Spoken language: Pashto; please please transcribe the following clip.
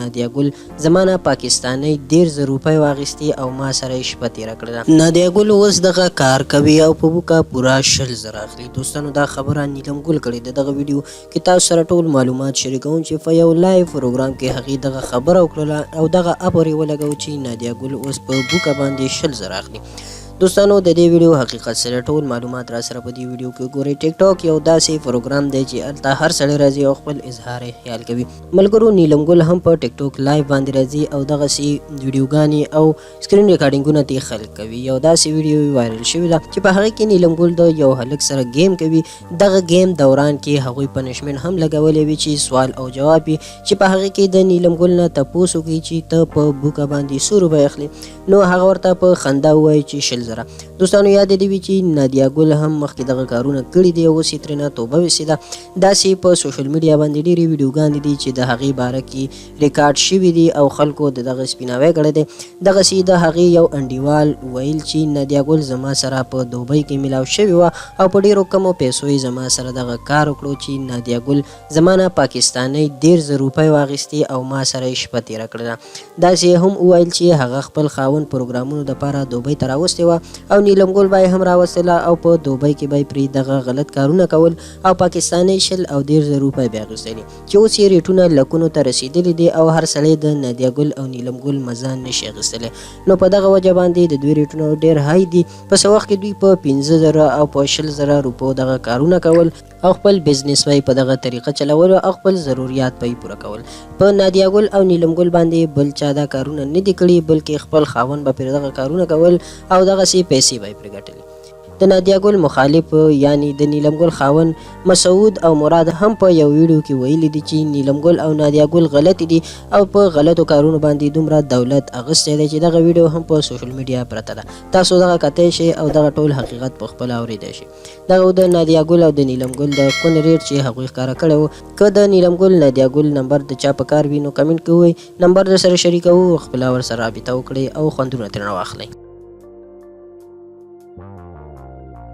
نادیه ګل زمانه پاکستاني 10,000 روپۍ واغستې او ما سره یې شپه تېره کړله. نادیه ګل اوس دغه کار کوي او په بوکه پوره 10,000 اخلي. دوستانو دا خبره نیلم ګل کړې ده. دغه ویډیو کې تاسو سره ټول معلومات شریکوم چې په یو لایو پروګرام کې هغې دغه خبره وکړله او دغه اپ ورې ولګو چې نادیه ګل اوس په بوکه باندې 10,000 اخلي. دوستانو د دې ویډیو حقیقت سره ټول معلومات را سره په دې ویډیو کې ګورئ. ټیک ټاک یو داسې پروګرام دی چې هلته هر سړی راځي او خپل اظهار خیال کوي. ملګرو نیلم ګل هم په ټیک ټاک لایو باندې راځي او دغسې ویډیوګانې او سکرین ریکارډینګونه ترې خلق کوي. یو داسې ویډیو وایرل شوې ده چې په هغې کې نیلم ګل د یو هلک سره گیم کوي. دغه گیم دوران کې هغوی پنشمنټ هم لګولی وي چې سوال او جواب چې په هغې کې د نیلم ګل نه تپوس وکړي چې ته په بوکه باندې 100 روپۍ اخلي. نو هغه ورته په خندا ووایي چې 10,000. دوستانو یاد دې وي چې نادیه ګل هم مخکې دغه کارونه کړي دي او اوس یې ترېنه توبه ویستې ده. داسې په سوشل میډیا باندې ډېرې ویډیوګانې دي چې د هغې باره کې ریکارډ شوي دي او خلکو د دغه سپیناوی کړی دی. دغسې د هغې یو انډیوال ویل چې نادیه ګل زما سره په دوبۍ کې میلاو شوې وه او په ډېرو کمو پیسو یې زما سره دغه کار وکړو چې نادیه ګل زما نه پاکستاني 10,000 روپۍ واخیستې او ما سره یې شپه تېره کړله. داسې هم وویل چې هغه خپل خاوند پروګرامونو دپاره دوبۍ ته راوستې وه او نیلم ګل به یې هم راوستله او په دوبۍ کې به یې پرې دغه غلط کارونه کول او پاکستاني 10 او 10,000 روپۍ به یې اخیستلې چې اوس یې ریټونه لکونو ته رسېدلي دي او هر سړی د نادیه ګل او نیلم ګل مزه نشي اخیستلی. نو په دغه وجه باندې د دوی ریټونه ډېر های دي. په څه وخت کې دوی په 15,000 او په 10,000 روپو دغه کارونه کول او خپل بزنس به په دغه طریقه چلول او خپل ضروریات به پوره کول. په نادیه ګل او نیلم ګل باندې بل چا دا کارونه نه دي کړي بلکې خپل خاوند به پرې دغه کارونه کول او دغسې پیسې به یې پرې ګټلې. د نادیه ګل مخالف یعنی د نیلم ګل خاوند مسعود او مراد هم په یو ویډیو کې ویلي دي چې نیلم ګل او نادیه ګل غلطي دي او په غلطو کارونو باندې دومره دولت اغستی دی چې دغه ویډیو هم په سوشل میډیا پرته ده. تاسو دغه کتی شئ او دغه ټول حقیقت په خپله اورېدی شئ. دغه د نادیه ګل او د نیلم ګل د کون ریټ چې هغوی ښکاره کړی و. که د نیلم ګل نادیه ګل نمبر د چا په کار وي نو کمنټ کې ووایئ. نمبر در سره شریکوو، خپله ورسره رابطه وکړئ او خوندونه ترېنه واخلئ.